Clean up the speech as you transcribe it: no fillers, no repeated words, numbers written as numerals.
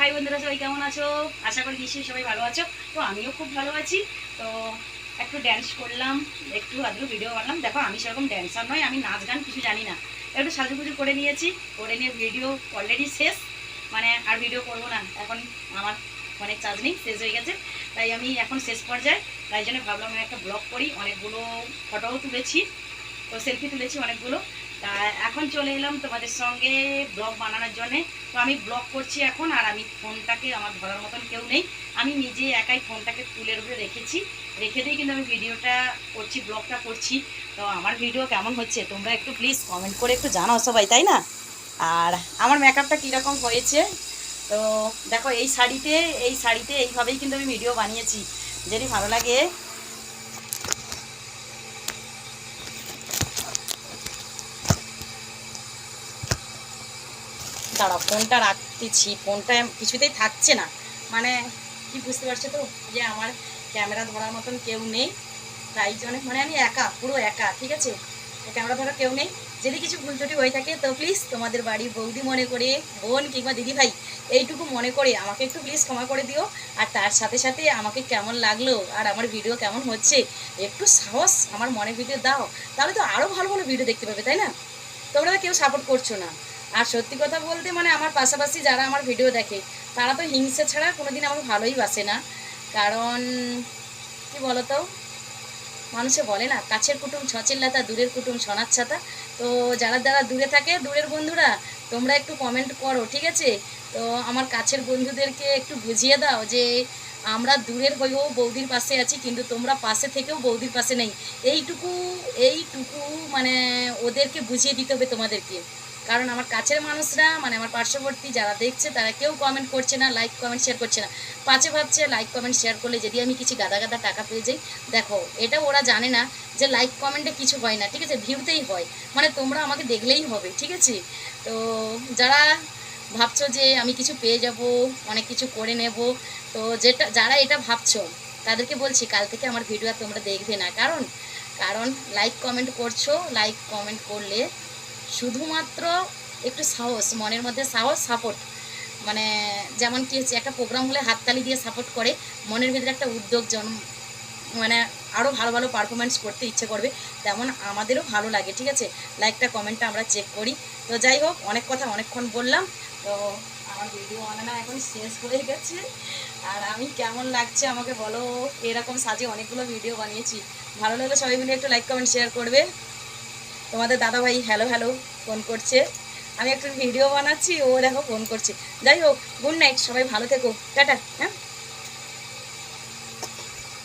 ভাই বন্ধুরা সবাই কেমন আছো? আশা করি নিশ্চয়ই সবাই ভালো আছো। তো আমিও খুব ভালো আছি। তো একটু ড্যান্স করলাম, একটু আধটু ভিডিও বানালাম। দেখো আমি সেরকম ড্যান্সার নয়, আমি নাচ গান কিছু জানি না। একটু সাজুগুজু করে নিয়েছি, করে নিয়ে ভিডিও অলরেডি শেষ। মানে আর ভিডিও করবো না, এখন আমার অনেক চার্জ নেই, শেষ হয়ে গেছে। তাই আমি এখন শেষ পর্যায়ে, তাই জন্য ভাবলাম আমি একটা ব্লগ করি। অনেকগুলো ফটোও তুলেছি, তো সেলফি তুলেছি অনেকগুলো। তা এখন চলে এলাম তোমাদের সঙ্গে ব্লগ বানানোর জন্যে। তো আমি ব্লগ করছি এখন, আর আমি ফোনটাকে, আমার ধরার মতন কেউ নেই, আমি নিজে একাই ফোনটাকে তুলের উপরে রেখেছি। রেখে দিয়ে কিন্তু আমি ভিডিওটা করছি, ব্লগটা করছি। তো আমার ভিডিও কেমন হচ্ছে তোমরা একটু প্লিজ কমেন্ট করে একটু জানাও সবাই, তাই না? আর আমার মেকআপটা কীরকম হয়েছে তো দেখো, এই শাড়িতে এইভাবেই কিন্তু আমি ভিডিও বানিয়েছি। যদি ভালো লাগে, দাঁড়াও ফোনটা রাখতেছি, ফোনটা কিছুতেই থাকছে না। মানে কি বুঝতে পারছো তো, যে আমার ক্যামেরা ধরার মতন কেউ নেই। তাই জন্য মানে আমি একা, পুরো একা, ঠিক আছে? ক্যামেরা ধরার কেউ নেই। যদি কিছু ভুল ত্রুটি হয়ে থাকে তো প্লিজ তোমাদের বাড়ির বৌদি মনে করে, বোন কিংবা দিদি ভাই, এইটুকু মনে করে আমাকে একটু প্লিজ ক্ষমা করে দিও। আর তার সাথে সাথে আমাকে কেমন লাগলো আর আমার ভিডিও কেমন হচ্ছে একটু সাহস আমার মনে ভিডিও দাও, তাহলে তো আরও ভালো ভালো ভিডিও দেখতে পাবে, তাই না? তোমরা তো কেউ সাপোর্ট করছো না। আর সত্যি কথা বলতে মানে আমার পাশাপাশি যারা আমার ভিডিও দেখে তারা তো হিংসা ছাড়া কোনোদিন আমার ভালোই বাসে না। কারণ কি বলতো, মানুষে বলে না, কাছের কুটুম ছচের লাতা, দূরের কুটুম সোনার ছাতা। তো যারা যারা দূরে থাকে, দূরের বন্ধুরা, তোমরা একটু কমেন্ট করো, ঠিক আছে? তো আমার কাছের বন্ধুদেরকে একটু বুঝিয়ে দাও যে আমরা দূরের হয়েও বৌদির পাশে আছি, কিন্তু তোমরা পাশে থেকেও বৌদির পাশে নেই। এইটুকু এইটুকু মানে ওদেরকে বুঝিয়ে দিতে হবে তোমাদেরকে। কারণ আমার কাছের মানুষরা, মানে আমার পার্শ্ববর্তী যারা দেখছে, তারা কেউ কমেন্ট করছে না, লাইক কমেন্ট শেয়ার করছে না। পাশে ভাবছে লাইক কমেন্ট শেয়ার করলে যদি আমি কিছু গাদা গাদা টাকা পেয়ে যাই। দেখো, এটা ওরা জানে না যে লাইক কমেন্টে কিছু হয় না, ঠিক আছে? ভিউতেই হয়। মানে তোমরা আমাকে দেখলেই হবে, ঠিক আছে? তো যারা ভাবছো যে আমি কিছু পেয়ে যাব, অনেক কিছু করে নেব, তো যারা এটা ভাবছো তাদেরকে বলছি কাল থেকে আমার ভিডিও আর তোমরা দেখবে না। কারণ কারণ লাইক কমেন্ট করছো, লাইক কমেন্ট করলে শুধুমাত্র একটু সাহস, মনের মধ্যে সাহস, সাপোর্ট, মানে যেমন কি হচ্ছে, একটা প্রোগ্রাম হলে হাততালি দিয়ে সাপোর্ট করে, মনের ভিতরে একটা উদ্যোগ জন্ম, মানে আরও ভালো ভালো পারফরমেন্স করতে ইচ্ছে করবে, তেমন আমাদেরও ভালো লাগে, ঠিক আছে? লাইকটা কমেন্টটা আমরা চেক করি। তো যাই হোক, অনেক কথা অনেকক্ষণ বললাম। তো আমার ভিডিও বানানো এখন শেষ হয়ে গেছে। আর আমি কেমন লাগছে আমাকে বলো। এরকম সাজে অনেকগুলো ভিডিও বানিয়েছি। ভালো লাগলে সবাই মিলে একটু লাইক কমেন্ট শেয়ার করবে। তোমাদের দাদাভাই হ্যালো হ্যালো ফোন করছে, আমি একটু ভিডিও বানাচ্ছি, ও দেখো ফোন করছে। যাই হোক, গুড নাইট, সবাই ভালো থেকো, টাটা। হ্যাঁ।